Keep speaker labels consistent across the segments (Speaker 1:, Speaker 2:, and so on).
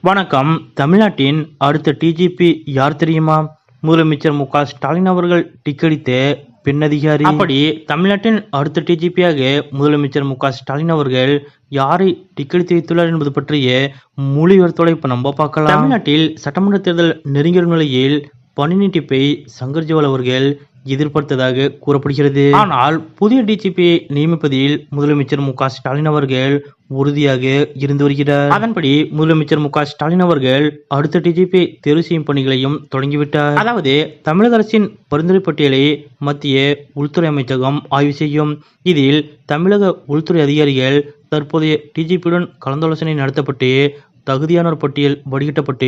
Speaker 1: வணக்கம். தமிழ்நாட்டின் அடுத்த டிஜிபி யார் தெரியுமா? முதலமைச்சர் மு க ஸ்டாலின் அவர்கள் டிக்கெடித்த பெண் அதிகாரி. அப்படி தமிழ்நாட்டின் அடுத்த டிஜிபியாக முதலமைச்சர் மு க ஸ்டாலின் அவர்கள் யாரை டிக்கெடித்து வைத்துள்ளார் என்பது பற்றிய முழு விவரத்தோட இப்ப நம்ம பார்க்கலாம். தமிழ்நாட்டில் சட்டமன்ற தேர்தல் நெருங்கி வரும் நிலையில் பணி நீட்டிப்பை சங்கர் ஜிவால் அவர்கள் எதிர்பார்த்ததாக கூறப்படுகிறது. ஆனால் புதிய டிஜிபியை நியமிப்பதில் முதலமைச்சர் மு க ஸ்டாலின் அவர்கள் உறுதியாக இருந்து வருகிறார். அதன்படி முதலமைச்சர் மு க ஸ்டாலின் அவர்கள் அடுத்த டிஜிபி தேர்வு செய்யும் பணிகளையும் தொடங்கிவிட்டார். அதாவது தமிழக அரசின் பரிந்துரை பட்டியலை மத்திய உள்துறை அமைச்சகம் ஆய்வு செய்யும். இதில் தமிழக உள்துறை அதிகாரிகள் தற்போதைய டிஜிபியுடன் கலந்தாலோசனை நடத்தப்பட்டு தகுதியானோர் பட்டியல் வடிகட்டப்பட்டு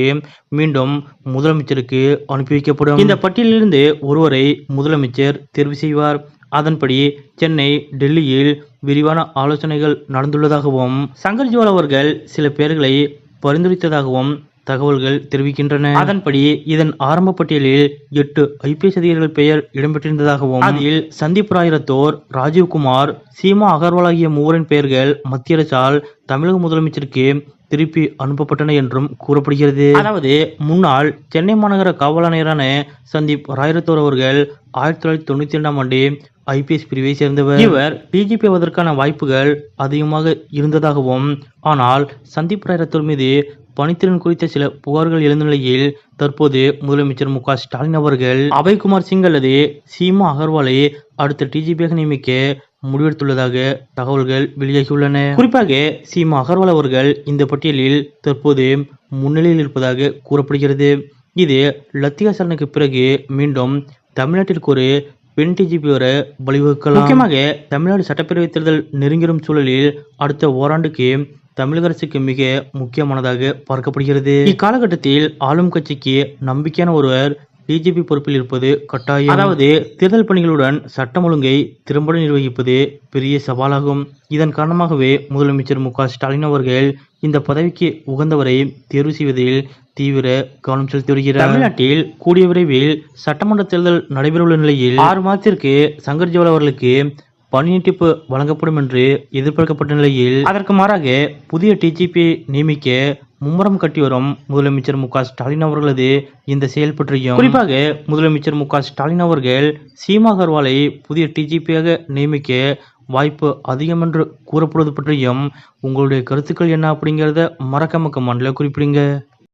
Speaker 1: மீண்டும் முதலமைச்சருக்கு அனுப்பி வைக்கப்படும். இந்த பட்டியலிலிருந்து ஒருவரை முதலமைச்சர் தேர்வு செய்வார். அதன்படி சென்னை, டெல்லியில் விரிவான ஆலோசனைகள் நடந்துள்ளதாகவும் சங்கர் ஜிவால் அவர்கள் சில பேர்களை பரிந்துரைத்ததாகவும் தகவல்கள் தெரிவிக்கின்றன. அதன்படி இதன் ஆரம்ப பட்டியலில் 8 ஐபிஎஸ் அதிகாரிகள் பெயர் இடம்பெற்றிருந்ததாகவும் அதில் சந்தீப் ராய் ரத்தோர், ராஜீவ்குமார், சீமா அகர்வால் ஆகிய மூவரின் பெயர்கள் மத்திய அரசால் தமிழக முதலமைச்சருக்கு திருப்பி அனுப்பப்பட்டன என்றும் கூறப்படுகிறது. அதாவது முன்னாள் சென்னை மாநகர காவல் ஆணையரான சந்தீப் ராய் ரத்தோர் அவர்கள் 1992ஆம் ஆண்டு ஐபிஎஸ் பிரிவை சேர்ந்தவர். இவர் டிஜிபி ஆவதற்கான வாய்ப்புகள் அதிகமாக இருந்ததாகவும் ஆனால் சந்தீப் ராய் ரத்தோர் மீது பணித்திறன் குறித்த சில புகார்கள் எழுந்த நிலையில் தற்போது முதலமைச்சர் மு க ஸ்டாலின் அவர்கள் அபய்குமார் சிங் அல்லது சீமா அகர்வாலை அடுத்த டிஜிபியாக நியமிக்க முடிவெடுத்துள்ளதாக தகவல்கள் வெளியாகியுள்ளன. குறிப்பாக சீமா அகர்வால் அவர்கள் இந்த பட்டியலில் தற்போது முன்னிலையில் இருப்பதாக கூறப்படுகிறது. இது லத்திகா சரணுக்கு பிறகு மீண்டும் தமிழ்நாட்டிற்கு ஒரு பெண் டிஜிபி வர வழிவகுக்கலாம். முக்கியமாக தமிழ்நாடு சட்டப்பேரவை தேர்தல் நெருங்கிடும் சூழலில் அடுத்த ஓராண்டுக்கு தமிழக அரசுக்கு மிக முக்கியமானதாக பார்க்கப்படுகிறது. இக்காலகட்டத்தில் ஆளும் கட்சிக்கு நம்பிக்கையான ஒருவர் டிஜிபி பொறுப்பில் இருப்பது கட்டாயம். அதாவது தேர்தல் பணிகளுடன் சட்டம் ஒழுங்கை திறம்பட நிர்வகிப்பது பெரிய சவாலாகும். இதன் காரணமாகவே முதலமைச்சர் மு க ஸ்டாலின் அவர்கள் இந்த பதவிக்கு உகந்தவரை தேர்வு செய்வதில் தீவிர கவனம் செலுத்தி வருகிறார். தமிழ்நாட்டில் கூடிய விரைவில் சட்டமன்ற தேர்தல் நடைபெறவுள்ள நிலையில் 6 மாதத்திற்கு சங்கர் ஜிவால் அவர்களுக்கு பணி நீட்டிப்பு வழங்கப்படும் என்று எதிர்பார்க்கப்பட்ட நிலையில் அதற்கு மாறாக புதிய டிஜிபி நியமிக்க மும்முரம் கட்டி வரும் முதலமைச்சர் மு க ஸ்டாலின் அவர்களது இந்த செயல் பற்றியும் குறிப்பாக முதலமைச்சர் மு க ஸ்டாலின் அவர்கள் சீமா அகர்வாலை புதிய டிஜிபியாக நியமிக்க வாய்ப்பு அதிகம் என்று கூறப்படுவது பற்றியும் உங்களுடைய கருத்துக்கள் என்ன அப்படிங்கிறத மறக்காம கமெண்ட்ல குறிப்பிடுங்க.